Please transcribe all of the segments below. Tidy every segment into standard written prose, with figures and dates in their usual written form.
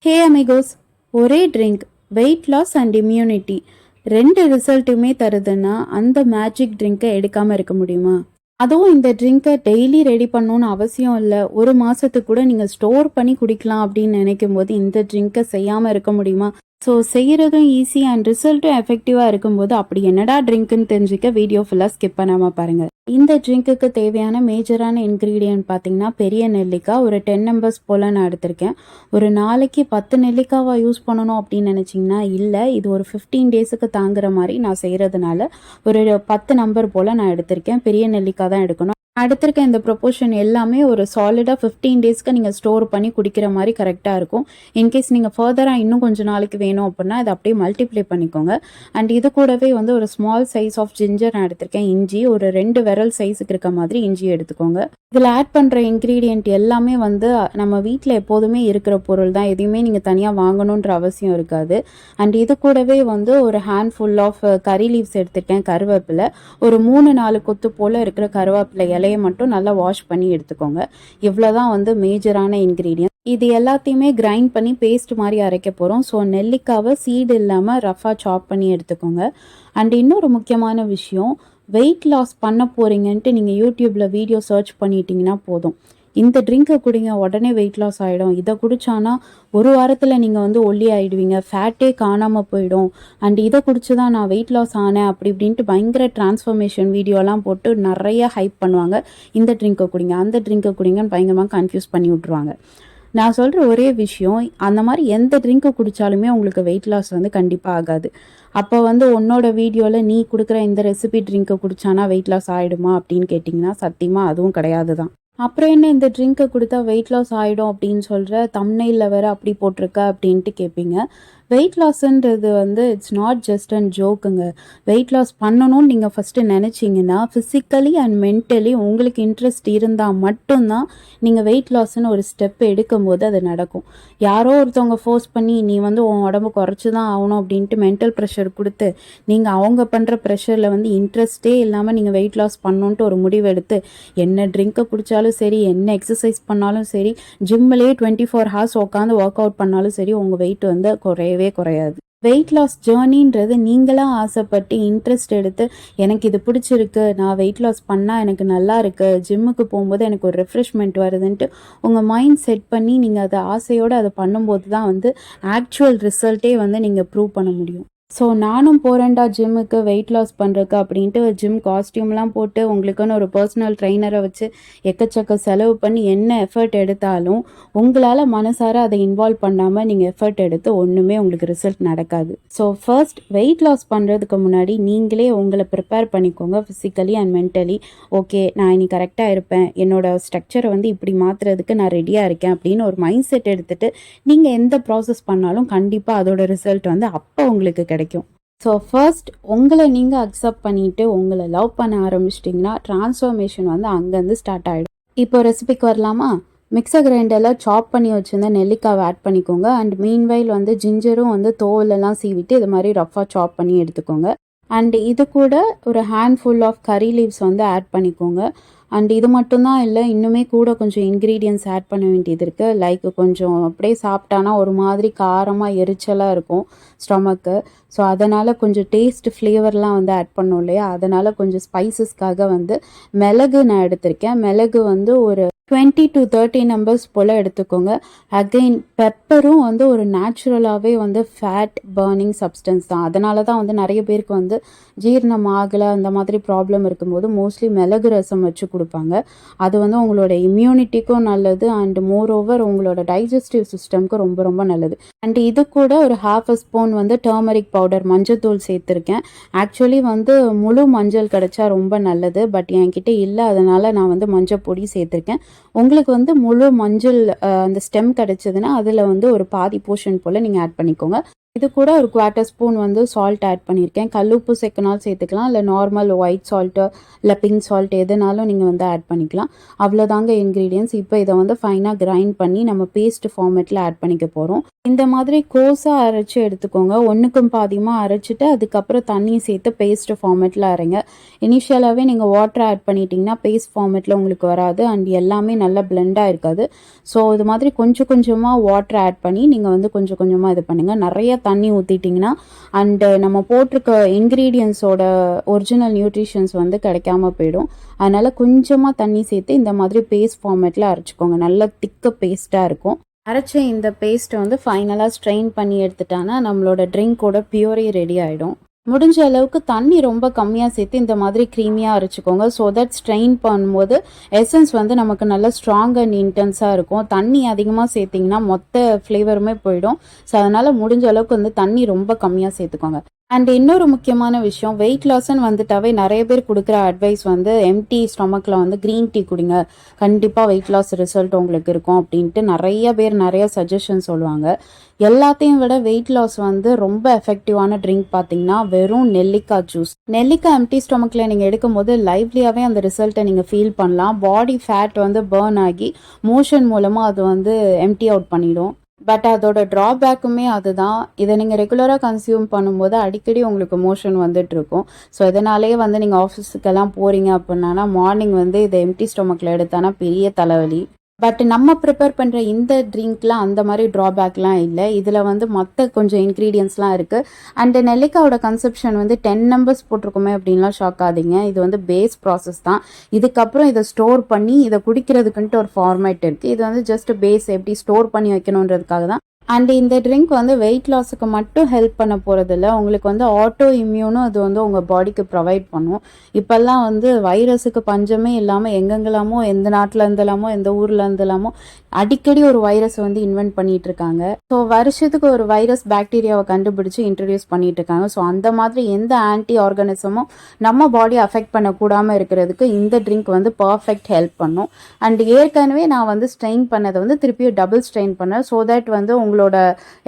ஹே amigos, ஒரே drink weight loss and immunity ரெண்டு ரிசல்ட்டுமே தருதுன்னா அந்த மேஜிக் ட்ரிங்கை எடுக்காமல் இருக்க முடியுமா? அதுவும் இந்த ட்ரிங்கை டெய்லி ரெடி பண்ணணும்னு அவசியம் இல்லை. ஒரு மாதத்துக்கு கூட நீங்கள் ஸ்டோர் பண்ணி குடிக்கலாம் அப்படின்னு நினைக்கும் போது இந்த ட்ரிங்கை செய்யாமல் இருக்க முடியுமா? ஸோ செய்கிறதும் ஈஸி அண்ட் ரிசல்ட்டும் எஃபெக்டிவாக இருக்கும்போது அப்படி என்னடா ட்ரிங்க்குன்னு தெரிஞ்சுக்க வீடியோ ஃபுல்லாக ஸ்கிப் பண்ணாமல் பாருங்கள். இந்த ட்ரிங்க்குக்கு தேவையான மேஜரான இன்க்ரீடியன்ட் பார்த்தீங்கன்னா பெரிய நெல்லிக்காய் ஒரு 10 நம்பர்ஸ் போல் நான் எடுத்திருக்கேன். ஒரு நாளைக்கு 10 நெல்லிக்காவை யூஸ் பண்ணணும் அப்படின்னு நினச்சிங்கன்னா இல்லை, இது ஒரு 15 டேஸுக்கு தாங்குற மாதிரி நான் செய்கிறதுனால ஒரு 10 நம்பர் போல் நான் எடுத்திருக்கேன். பெரிய நெல்லிக்காய் தான் எடுக்கணும். அடுத்திருக்க இந்த ப்ரொப்போர்ஷன் எல்லாமே ஒரு சாலிடாக 15 டேஸ்க்கு நீங்கள் ஸ்டோர் பண்ணி குடிக்கிற மாதிரி கரெக்டாக இருக்கும். இன்கேஸ் நீங்கள் ஃபர்தராக இன்னும் கொஞ்சம் நாளைக்கு வேணும் அப்படின்னா இதை அப்படியே மல்டிப்ளை பண்ணிக்கோங்க. அண்ட் இது கூடவே வந்து ஒரு ஸ்மால் சைஸ் ஆஃப் ஜிஞ்சர் நான் எடுத்திருக்கேன். இஞ்சி ஒரு 2 விரல் சைஸுக்கு இருக்க மாதிரி இஞ்சி எடுத்துக்கோங்க. இதில் ஆட் பண்ணுற இன்க்ரீடியண்ட் எல்லாமே வந்து நம்ம வீட்டில் எப்போதுமே இருக்கிற பொருள் தான். எதையுமே நீங்கள் தனியாக வாங்கணுன்ற அவசியம் இருக்காது. அண்ட் இது கூடவே வந்து ஒரு ஹேண்ட்ஃபுல் ஆஃப் கறி லீவ்ஸ் எடுத்திருக்கேன். கருவேப்பிலை ஒரு 3-4 கொத்து போல் இருக்கிற கருவேப்பிலை இலையை மட்டும் நல்லா வாஷ் பண்ணி எடுத்துக்கோங்க. இவ்வளோதான் வந்து மேஜரான இன்க்ரீடியன்ட். இது எல்லாத்தையுமே கிரைண்ட் பண்ணி பேஸ்ட் மாதிரி அரைக்க போகிறோம். ஸோ நெல்லிக்காவை சீடு இல்லாமல் ரஃபாக சாப் பண்ணி எடுத்துக்கோங்க. அண்ட் இன்னொரு முக்கியமான விஷயம், வெயிட் லாஸ் பண்ண போகிறீங்கன்ட்டு நீங்கள் யூடியூப்பில் வீடியோ சர்ச் பண்ணிட்டீங்கன்னா போதும், இந்த ட்ரிங்கை குடிங்க உடனே வெயிட் லாஸ் ஆகிடும், இதை குடித்தானா ஒரு வாரத்தில் நீங்கள் வந்து ஒல்லி ஆகிடுவீங்க, ஃபேட்டே காணாமல் போயிடும், அண்ட் இதை குடிச்சு தான் நான் வெயிட் லாஸ் ஆனேன் அப்படி இப்படின்ட்டு பயங்கர டிரான்ஸ்ஃபர்மேஷன் வீடியோலாம் போட்டு நிறைய ஹைப் பண்ணுவாங்க. இந்த ட்ரிங்கை குடிங்க அந்த ட்ரிங்கை குடிங்கன்னு பயங்கரமாக கன்ஃபியூஸ் பண்ணி விட்ருவாங்க. நான் சொல்கிற ஒரே விஷயம், அந்த மாதிரி எந்த ட்ரிங்க்கு குடித்தாலுமே உங்களுக்கு வெயிட் லாஸ் வந்து கண்டிப்பாக ஆகாது. அப்போ வந்து உன்னோட வீடியோவில் நீ கொடுக்குற இந்த ரெசிபி ட்ரிங்க்கை குடித்தானா வெயிட் லாஸ் ஆகிடுமா அப்படின்னு கேட்டிங்கன்னா சத்தியமாக அதுவும் கிடையாது தான். அப்புறம் என்ன இந்த ட்ரிங்க்கை கொடுத்தா வெயிட் லாஸ் ஆகிடும் அப்படின்னு சொல்கிற, தம்ப்நெயிலில் வேறு அப்படி போட்டிருக்க அப்படின்ட்டு கேட்பீங்க. வெயிட் லாஸ்ன்றது வந்து இட்ஸ் நாட் ஜஸ்ட் அண்ட் ஜோக்குங்க. வெயிட் லாஸ் பண்ணணும்னு நீங்கள் ஃபஸ்ட்டு நினச்சிங்கன்னா ஃபிசிக்கலி அண்ட் மென்டலி உங்களுக்கு இன்ட்ரெஸ்ட் இருந்தால் மட்டும்தான் நீங்கள் வெயிட் லாஸ்ன்னு ஒரு ஸ்டெப் எடுக்கும்போது அது நடக்கும். யாரோ ஒருத்தவங்க ஃபோர்ஸ் பண்ணி நீ வந்து உன் உடம்பு குறைச்சி தான் ஆகணும் அப்படின்ட்டு மென்டல் ப்ரெஷர் கொடுத்து நீங்கள் அவங்க பண்ணுற ப்ரெஷரில் வந்து இன்ட்ரெஸ்ட்டே இல்லாமல் நீங்கள் வெயிட் லாஸ் பண்ணணுன்ட்டு ஒரு முடிவு எடுத்து என்ன ட்ரிங்க்கை குடித்தாலும் சரி, என்ன எக்ஸசைஸ் பண்ணாலும் சரி, ஜிம்மிலே 24 ஹவர்ஸ் உட்காந்து ஒர்க் அவுட் பண்ணாலும் சரி, உங்கள் வெயிட் வந்து குறையாது. வெயிட் லாஸ் ஜேர்னின்றது நீங்களாக ஆசைப்பட்டு இன்ட்ரெஸ்ட் எடுத்து எனக்கு இது பிடிச்சிருக்கு, நான் வெயிட் லாஸ் பண்ணால் எனக்கு நல்லா இருக்குது, ஜிம்முக்கு போகும்போது எனக்கு ஒரு ரெஃப்ரெஷ்மெண்ட் வருதுன்ட்டு உங்கள் மைண்ட் செட் பண்ணி நீங்கள் அதை ஆசையோடு அதை பண்ணும்போது தான் வந்து ஆக்சுவல் ரிசல்ட்டே வந்து நீங்கள் ப்ரூவ் பண்ண முடியும். ஸோ நானும் போகிறேன்டா ஜிம்முக்கு வெயிட் லாஸ் பண்ணுறதுக்கு அப்படின்ட்டு ஜிம் காஸ்டியூம்லாம் போட்டு உங்களுக்குன்னு ஒரு பர்சனல் ட்ரெயினரை வச்சு எக்கச்சக்க செலவு பண்ணி என்ன எஃபர்ட் எடுத்தாலும் உங்களால் மனசார அதை இன்வால்வ் பண்ணாமல் நீங்கள் எஃபர்ட் எடுத்து ஒன்றுமே உங்களுக்கு ரிசல்ட் நடக்காது. ஸோ ஃபர்ஸ்ட் வெயிட் லாஸ் பண்ணுறதுக்கு முன்னாடி நீங்களே உங்களை ப்ரிப்பேர் பண்ணிக்கோங்க ஃபிசிக்கலி அண்ட் மென்டலி. ஓகே, நான் இனி கரெக்டாக இருப்பேன், என்னோடய ஸ்ட்ரக்சரை வந்து இப்படி மாற்றுறதுக்கு நான் ரெடியாக இருக்கேன் அப்படின்னு ஒரு மைண்ட் செட் எடுத்துகிட்டு நீங்கள் எந்த ப்ராசஸ் பண்ணாலும் கண்டிப்பாக அதோட ரிசல்ட் வந்து அப்போ உங்களுக்கு கிடைக்கும். ஸோ ஃபர்ஸ்ட் உங்களை நீங்கள் அக்செப்ட் பண்ணிவிட்டு உங்களை லவ் பண்ண ஆரம்பிச்சிட்டிங்கன்னா ட்ரான்ஸ்ஃபர்மேஷன் வந்து அங்கேருந்து ஸ்டார்ட் ஆகிடும். இப்போ ரெசிபிக்கு வரலாமா? மிக்சர் கிரைண்டரில் சாப் பண்ணி வச்சுருந்த நெல்லிக்காவை ஆட் பண்ணிக்கோங்க. அண்ட் மீன்வைல் வந்து ஜிஞ்சரும் வந்து தோலெல்லாம் சீவிட்டு இது மாதிரி ரஃபாக சாப் பண்ணி எடுத்துக்கோங்க. அண்ட் இது கூட ஒரு ஹேண்ட்ஃபுல் ஆஃப் கறி லீவ்ஸ் வந்து ஆட் பண்ணிக்கோங்க. அண்ட் இது மட்டும்தான் இல்லை, இன்னுமே கூட கொஞ்சம் இன்க்ரீடியன்ட்ஸ் ஆட் பண்ண வேண்டியது இருக்குது. லைக் கொஞ்சம் அப்படியே சாப்பிட்டானா ஒரு மாதிரி காரமாக எரிச்சலாக இருக்கும் ஸ்டொமக்கு. ஸோ அதனால் கொஞ்சம் டேஸ்ட் ஃப்ளேவர்லாம் வந்து ஆட் பண்ணோம் இல்லையா, அதனால் கொஞ்சம் ஸ்பைசஸ்க்காக வந்து மிளகு நான் எடுத்திருக்கேன். மிளகு வந்து ஒரு 20 to 30 நம்பர்ஸ் போல் எடுத்துக்கோங்க. அகெயின் பெப்பரும் வந்து ஒரு நேச்சுரலாகவே வந்து ஃபேட் பர்னிங் சப்ஸ்டன்ஸ் தான். அதனால தான் வந்து நிறைய பேருக்கு வந்து ஜீரணம் ஆகலை அந்த மாதிரி ப்ராப்ளம் இருக்கும்போது மோஸ்ட்லி மிளகு ரசம் வச்சு கொடுப்பாங்க. அது வந்து உங்களோட இம்யூனிட்டிக்கும் நல்லது அண்ட் மோர் ஓவர் உங்களோட டைஜஸ்டிவ் சிஸ்டம்க்கு ரொம்ப ரொம்ப நல்லது. அண்ட் இது கூட ஒரு 1/2 ஸ்பூன் வந்து டர்மரிக் பவுடர் மஞ்சத்தூள் சேர்த்துருக்கேன். ஆக்சுவலி வந்து முழு மஞ்சள் கிடைச்சா ரொம்ப நல்லது, பட் என்கிட்ட இல்லை, அதனால் நான் வந்து மஞ்சள் பொடி சேர்த்துருக்கேன். உங்களுக்கு வந்து முழு மஞ்சள் அந்த ஸ்டெம் கிடைச்சதுன்னா அதில் வந்து ஒரு பாதி போர்ஷன் போல் நீங்கள் ஆட் பண்ணிக்கோங்க. இது கூட ஒரு 1/4 ஸ்பூன் வந்து சால்ட் ஆட் பண்ணியிருக்கேன். கல்லுப்பு சேர்க்கனாலும் சேர்த்துக்கலாம். இல்லை நார்மல் ஒயிட் சால்ட்டு இல்லை பிங்க் சால்ட் எதுனாலும் நீங்கள் வந்து ஆட் பண்ணிக்கலாம். அவ்வளோதாங்க இன்க்ரீடியன்ஸ். இப்போ இதை வந்து ஃபைனாக கிரைண்ட் பண்ணி நம்ம பேஸ்ட் ஃபார்மேட்டில் ஆட் பண்ணிக்க போகிறோம். இந்த மாதிரி கோஸாக அரைச்சி எடுத்துக்கோங்க. ஒன்றுக்கும் பாதியமாக அரைச்சிட்டு அதுக்கப்புறம் தண்ணி சேர்த்து பேஸ்ட் ஃபார்மேட்டில் அரைங்க. இனிஷியலாகவே நீங்கள் வாட்டர் ஆட் பண்ணிட்டீங்கன்னா பேஸ்ட் ஃபார்மேட்டில் உங்களுக்கு வராது அண்ட் எல்லாமே நல்லா பிளெண்டாக இருக்காது. ஸோ இது மாதிரி கொஞ்சம் கொஞ்சமாக வாட்டர் ஆட் பண்ணி நீங்கள் வந்து கொஞ்சம் கொஞ்சமாக இது பண்ணுங்கள். நிறைய தண்ணி ஊற்றிட்டிங்கன்னா அண்டு நம்ம போட்டிருக்க இன்க்ரீடியன்ஸோட ஒரிஜினல் நியூட்ரிஷன்ஸ் வந்து கிடைக்காம போயிடும். அதனால் கொஞ்சமாக தண்ணி சேர்த்து இந்த மாதிரி பேஸ்ட் ஃபார்மேட்டில் அரைச்சிக்கோங்க. நல்ல திக்க பேஸ்ட்டாக இருக்கும். அரைச்ச இந்த பேஸ்ட்டை வந்து ஃபைனலாக ஸ்ட்ரெயின் பண்ணி எடுத்துட்டாங்கன்னா நம்மளோட ட்ரிங்க்கோட பியூரே ரெடி ஆகிடும். முடிஞ்ச அளவுக்கு தண்ணி ரொம்ப கம்மியாக சேர்த்து இந்த மாதிரி க்ரீமியாக அரைச்சிக்கோங்க. ஸோ தட் ஸ்ட்ரெயின் பண்ணும்போது எசன்ஸ் வந்து நமக்கு நல்லா ஸ்ட்ராங் அண்ட் இன்டென்ஸாக இருக்கும். தண்ணி அதிகமாக சேர்த்திங்கன்னா மொத்த ஃப்ளேவருமே போயிடும். ஸோ அதனால் முடிஞ்ச அளவுக்கு வந்து தண்ணி ரொம்ப கம்மியாக சேர்த்துக்கோங்க. அண்ட் இன்னொரு முக்கியமான விஷயம், வெயிட் லாஸ்ன்னு வந்துட்டாவே நிறைய பேர் கொடுக்குற அட்வைஸ் வந்து எம்டி ஸ்டொமக்கில் வந்து க்ரீன் டீ குடிங்க, கண்டிப்பாக வெயிட் லாஸ் ரிசல்ட் உங்களுக்கு இருக்கும் அப்படின்ட்டு நிறைய பேர் நிறைய சஜஷன் சொல்லுவாங்க. எல்லாத்தையும் விட வெயிட் லாஸ் வந்து ரொம்ப எஃபெக்டிவான ட்ரிங்க் பார்த்தீங்கன்னா வெறும் நெல்லிக்காய் ஜூஸ். நெல்லிக்காய் எம்டி ஸ்டொமக்கில் நீங்கள் எடுக்கும்போது லைவ்லியாகவே அந்த ரிசல்ட்டை நீங்கள் ஃபீல் பண்ணலாம். பாடி ஃபேட் வந்து பர்ன் ஆகி மோஷன் மூலமாக அது வந்து எம்டி அவுட் பண்ணிடும். பட் அதோட ட்ராபேக்குமே அதுதான். இதை நீங்கள் ரெகுலராக கன்சியூம் பண்ணும்போது அடிக்கடி உங்களுக்கு மோஷன் வந்துட்டுருக்கும். ஸோ இதனாலேயே வந்து நீங்கள் ஆஃபீஸுக்கெல்லாம் போகிறீங்க அப்படின்னா மார்னிங் வந்து இதை எம்டி ஸ்டொமக்கில் எடுத்தானா பெரிய தலைவலி. பட் நம்ம ப்ரிப்பேர் பண்ணுற இந்த ட்ரிங்க்லாம் அந்த மாதிரி ட்ராபேக்லாம் இல்லை. இதில் வந்து மற்ற கொஞ்சம் இன்க்ரீடியன்ஸ்லாம் இருக்குது. அண்டு நெல்லிக்காயோட கன்செப்ஷன் வந்து 10 நம்பர்ஸ் போட்டிருக்குமே அப்படின்லாம் ஷாக் ஆகுதிங்க. இது வந்து பேஸ் ப்ராசஸ் தான். இதுக்கப்புறம் இதை ஸ்டோர் பண்ணி இதை குடிக்கிறதுக்குன்ட்டு ஒரு ஃபார்மேட் இருக்குது. இது வந்து ஜஸ்ட் பேஸ் எப்படி ஸ்டோர் பண்ணி வைக்கணுன்றதுக்காக தான். அண்ட் இந்த ட்ரிங்க் வந்து வெயிட் லாஸுக்கு மட்டும் ஹெல்ப் பண்ண போகிறதில்ல, உங்களுக்கு வந்து ஆட்டோ இம்யூனும் அது வந்து உங்கள் பாடிக்கு ப்ரொவைட் பண்ணும். இப்போல்லாம் வந்து வைரஸுக்கு பஞ்சமே இல்லாமல் எங்கெங்கெல்லாமோ எந்த நாட்டில் இருந்தலாமோ எந்த ஊரில் இருந்தலாமோ அடிக்கடி ஒரு வைரஸ் வந்து இன்வென்ட் பண்ணிட்டு இருக்காங்க. ஸோ வருஷத்துக்கு ஒரு வைரஸ் பாக்டீரியாவை கண்டுபிடிச்சு இன்ட்ரடியூஸ் பண்ணிட்டு இருக்காங்க. ஸோ அந்த மாதிரி எந்த ஆன்டி ஆர்கானிசமும் நம்ம பாடியை அஃபெக்ட் பண்ணக்கூடாமல் இருக்கிறதுக்கு இந்த ட்ரிங்க் வந்து பர்ஃபெக்ட் ஹெல்ப் பண்ணும். அண்ட் ஏற்கனவே நான் வந்து ஸ்ட்ரெயின் பண்ணதை வந்து திருப்பியும் டபுள் ஸ்ட்ரெயின் பண்ணேன். ஸோ தட் வந்து உங்களோட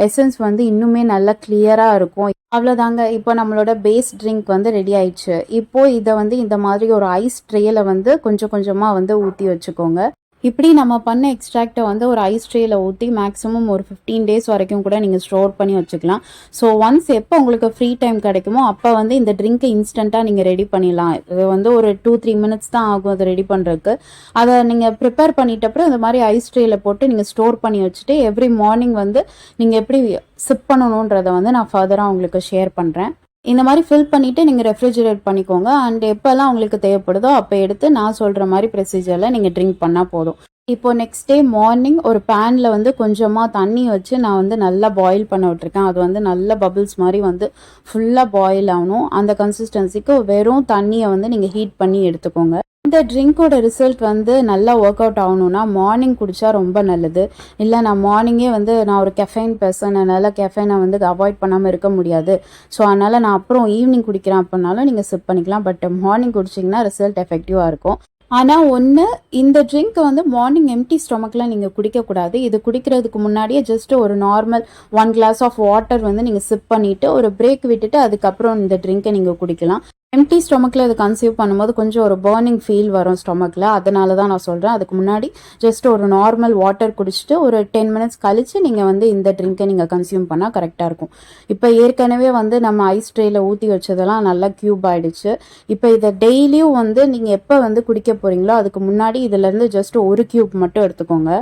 எசன்ஸ் வந்து இன்னுமே நல்லா கிளியராக இருக்கும். அவ்வளோதாங்க. இப்போ நம்மளோட பேஸ் ட்ரிங்க் வந்து ரெடி ஆயிடுச்சு. இப்போ இதை வந்து இந்த மாதிரி ஒரு ஐஸ் ட்ரேயில் வந்து கொஞ்சம் கொஞ்சமாக வந்து ஊற்றி வச்சுக்கோங்க. இப்படி நம்ம பண்ண எக்ஸ்ட்ராக்டை வந்து ஒரு ஐஸ் ட்ரேயில் ஊற்றி மேக்ஸிமம் ஒரு 15 டேஸ் வரைக்கும் கூட நீங்கள் ஸ்டோர் பண்ணி வச்சுக்கலாம். ஸோ ஒன்ஸ் எப்போ உங்களுக்கு ஃப்ரீ டைம் கிடைக்குமோ அப்போ வந்து இந்த ட்ரிங்க்கை இன்ஸ்டண்ட்டாக நீங்கள் ரெடி பண்ணிடலாம். இது வந்து ஒரு 2-3 மினிட்ஸ் தான் ஆகும் அதை ரெடி பண்ணுறதுக்கு. அதை நீங்கள் ப்ரிப்பேர் பண்ணிட்டப்பறம் இந்த மாதிரி ஐஸ் ட்ரேயில் போட்டு நீங்கள் ஸ்டோர் பண்ணி வச்சுட்டு எவ்ரி மார்னிங் வந்து நீங்கள் எப்படி சிப் பண்ணணுன்றதை வந்து நான் ஃபர்தராக உங்களுக்கு ஷேர் பண்ணுறேன். இந்த மாதிரி ஃபில் பண்ணிவிட்டு நீங்கள் ரெஃப்ரிஜரேட் பண்ணிக்கோங்க. அண்ட் எப்போல்லாம் உங்களுக்கு தேவைப்படுதோ அப்போ எடுத்து நான் சொல்கிற மாதிரி ப்ரொசீஜரில் நீங்கள் ட்ரிங்க் பண்ணால் போதும். இப்போது நெக்ஸ்ட் டே மார்னிங் ஒரு பேனில் வந்து கொஞ்சமாக தண்ணி வச்சு நான் வந்து நல்லா பாயில் பண்ண விட்டுருக்கேன். அது வந்து நல்ல பபிள்ஸ் மாதிரி வந்து ஃபுல்லாக பாயில் ஆகணும். அந்த கன்சிஸ்டன்சிக்கு வெறும் தண்ணியை வந்து நீங்கள் ஹீட் பண்ணி எடுத்துக்கோங்க. இந்த ட்ரிங்க்கோட ரிசல்ட் வந்து நல்லா ஒர்க் அவுட் ஆகணும்னா மார்னிங் குடித்தா ரொம்ப நல்லது. இல்லை நான் மார்னிங்கே வந்து நான் ஒரு கெஃபைன் பர்சன், அதனால் கெஃபைனை வந்து அவாய்ட் பண்ணாமல் இருக்க முடியாது, ஸோ அதனால் நான் அப்புறம் ஈவினிங் குடிக்கிறேன் அப்படின்னாலும் நீங்கள் சிப் பண்ணிக்கலாம். பட் மார்னிங் குடிச்சிங்கன்னா ரிசல்ட் எஃபெக்டிவாக இருக்கும். ஆனால் ஒன்று, இந்த ட்ரிங்க்கை வந்து மார்னிங் எம்டி ஸ்டொமக்கில் நீங்கள் குடிக்கக்கூடாது. இது குடிக்கிறதுக்கு முன்னாடியே ஜஸ்ட் ஒரு நார்மல் 1 கிளாஸ் ஆஃப் வாட்டர் வந்து நீங்கள் சிப் பண்ணிவிட்டு ஒரு பிரேக் விட்டுட்டு அதுக்கப்புறம் இந்த ட்ரிங்க்கை நீங்கள் குடிக்கலாம். எம்டி ஸ்டொமக்கில் இது கன்சியூவ் பண்ணும்போது கொஞ்சம் ஒரு பர்னிங் ஃபீல் வரும் ஸ்டொமக்கில். அதனால தான் நான் சொல்கிறேன். அதுக்கு முன்னாடி ஜஸ்ட் ஒரு நார்மல் வாட்டர் குடிச்சிட்டு ஒரு 10 மினிட்ஸ் கழித்து நீங்கள் வந்து இந்த ட்ரிங்க்கை நீங்கள் கன்சியூம் பண்ணால் கரெக்டாக இருக்கும். இப்போ ஏற்கனவே வந்து நம்ம ஐஸ் ட்ரேயில் ஊற்றி வச்சதெல்லாம் நல்லா க்யூப் ஆகிடுச்சு. இப்போ இதை டெய்லியும் வந்து நீங்கள் எப்போ வந்து குடிக்க போகிறீங்களோ அதுக்கு முன்னாடி இதிலேருந்து ஜஸ்ட் ஒரு க்யூப் மட்டும் எடுத்துக்கோங்க.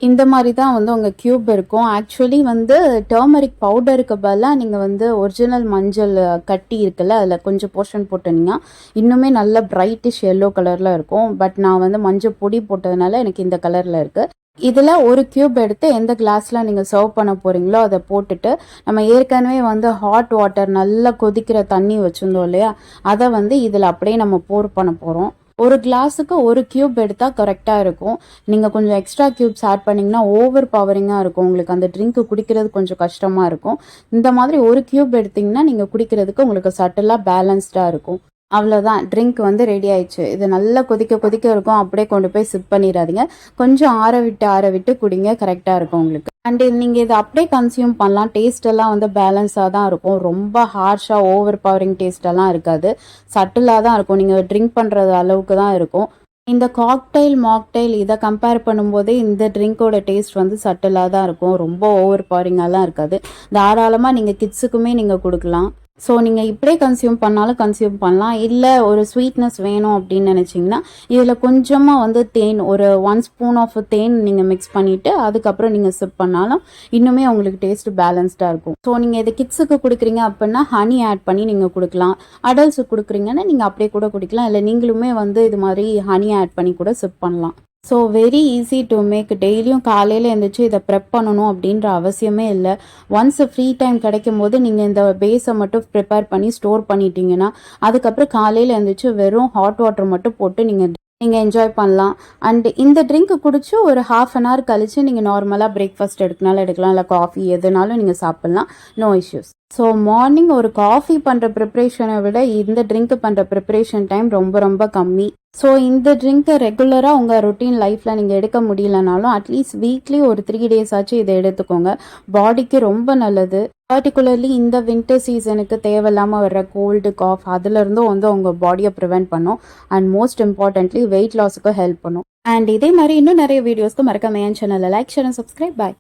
இந்த மாதிரி தான் வந்து உங்கள் க்யூப் இருக்கும். ஆக்சுவலி வந்து டர்மரிக் பவுடருக்கு பதிலாக நீங்கள் வந்து ஒரிஜினல் மஞ்சள் கட்டி இருக்குல்ல, அதில் கொஞ்சம் போர்ஷன் போட்டுனீங்கன்னா இன்னுமே நல்ல பிரைட்டிஷ் எல்லோ கலரில் இருக்கும். பட் நான் வந்து மஞ்சள் பொடி போட்டதுனால எனக்கு இந்த கலரில் இருக்குது. இதில் ஒரு க்யூப் எடுத்து எந்த கிளாஸில் நீங்கள் சர்வ் பண்ண போகிறீங்களோ அதை போட்டுட்டு நம்ம ஏற்கனவே வந்து ஹாட் வாட்டர் நல்லா கொதிக்கிற தண்ணி வச்சுருந்தோம் இல்லையா, அதை வந்து இதில் அப்படியே நம்ம போர் பண்ண போகிறோம். ஒரு கிளாஸுக்கு ஒரு க்யூப் எடுத்தால் கரெக்டாக இருக்கும். நீங்கள் கொஞ்சம் எக்ஸ்ட்ரா க்யூப்ஸ் ஆட் பண்ணிங்கன்னா ஓவர் பவரிங்காக இருக்கும். உங்களுக்கு அந்த ட்ரிங்க்கு குடிக்கிறது கொஞ்சம் கஷ்டமாக இருக்கும். இந்த மாதிரி ஒரு க்யூப் எடுத்திங்கன்னா நீங்கள் குடிக்கிறதுக்கு உங்களுக்கு சட்டலாக பேலன்ஸ்டாக இருக்கும். அவ்வளோதான், ட்ரிங்க் வந்து ரெடி ஆயிடுச்சு. இது நல்லா கொதிக்க கொதிக்க இருக்கும். அப்படியே கொண்டு போய் சிப் பண்ணிடாதீங்க. கொஞ்சம் ஆற விட்டு குடிங்க, கரெக்டாக இருக்கும் உங்களுக்கு. அண்ட் நீங்கள் இதை அப்படியே கன்சியூம் பண்ணலாம். டேஸ்ட் எல்லாம் வந்து பேலன்ஸாக தான் இருக்கும். ரொம்ப ஹார்ஷாக ஓவர் பவரிங் டேஸ்டெல்லாம் இருக்காது. சட்டிலாக தான் இருக்கும். நீங்கள் ட்ரிங்க் பண்ணுறது அளவுக்கு தான் இருக்கும். இந்த காக்டெயில் மாக்டெயில் இதை கம்பேர் பண்ணும்போதே இந்த ட்ரிங்க்கோட டேஸ்ட் வந்து சட்டிலாக தான் இருக்கும். ரொம்ப ஓவர் பவரிங்காலாம் இருக்காது. தாராளமாக நீங்கள் கிட்ஸுக்குமே நீங்கள் கொடுக்கலாம். ஸோ நீங்கள் இப்படியே கன்சியூம் பண்ணாலும் கன்சியூம் பண்ணலாம். இல்லை ஒரு ஸ்வீட்னஸ் வேணும் அப்படின்னு நினச்சிங்கன்னா இதில் கொஞ்சமாக வந்து தேன், ஒரு 1 ஸ்பூன் ஆஃப் தேன் நீங்கள் மிக்ஸ் பண்ணிவிட்டு அதுக்கப்புறம் நீங்கள் சிப் பண்ணாலும் இன்னுமே உங்களுக்கு டேஸ்ட் பேலன்ஸ்டாக இருக்கும். ஸோ நீங்கள் இதை கிட்ஸுக்கு கொடுக்குறீங்க அப்படின்னா ஹனி ஆட் பண்ணி நீங்கள் கொடுக்கலாம். அடல்ட்ஸுக்கு கொடுக்குறீங்கன்னா நீங்கள் அப்படியே கூட குடிக்கலாம். இல்லை நீங்களுமே வந்து இது மாதிரி ஹனி ஆட் பண்ணி கூட சிப் பண்ணலாம். So very easy to make. டெய்லியும் காலையில் எழுந்திரிச்சு இதை ப்ரெப் பண்ணணும் அப்படின்ற அவசியமே இல்லை. ஒன்ஸ் ஃப்ரீ டைம் கிடைக்கும் போது நீங்கள் இந்த பேஸை மட்டும் ப்ரிப்பேர் பண்ணி ஸ்டோர் பண்ணிட்டீங்கன்னா அதுக்கப்புறம் காலையில் எழுந்திரிச்சு வெறும் ஹாட் வாட்டர் மட்டும் போட்டு நீங்கள் என்ஜாய் பண்ணலாம். அண்ட் இந்த ட்ரிங்க் குடிச்சு ஒரு ½ கழிச்சு நீங்கள் நார்மலாக பிரேக்ஃபாஸ்ட் எடுக்கனாலும் எடுக்கலாம், இல்லை காஃபி எதுனாலும் நீங்கள் சாப்பிட்லாம். No issues. ஸோ மார்னிங் ஒரு காஃபி பண்ணுற ப்ரிப்ரேஷனை விட இந்த ட்ரிங்க் பண்ணுற ப்ரிப்ரேஷன் டைம் ரொம்ப ரொம்ப கம்மி. ஸோ இந்த ட்ரிங்க்கை ரெகுலராக உங்கள் ரொட்டீன் லைஃப்பில் நீங்கள் எடுக்க முடியலனாலும் அட்லீஸ்ட் வீக்லி ஒரு 3 days ஆச்சு இதை எடுத்துக்கோங்க. பாடிக்கு ரொம்ப நல்லது. பர்டிகுலர்லி இந்த வின்டர் சீசனுக்கு தேவையில்லாமல் வர்ற கோல்டு, காஃப் அதுலேருந்தும் வந்து உங்கள் பாடியை ப்ரிவெண்ட் பண்ணும். அண்ட் மோஸ்ட் இம்பார்ட்டன்ட்லி வெயிட் லாஸுக்கு ஹெல்ப் பண்ணும். அண்ட் இதே மாதிரி இன்னும் நிறைய வீடியோஸ்க்கு மறக்காம என் சேனலை like, share and subscribe. Bye.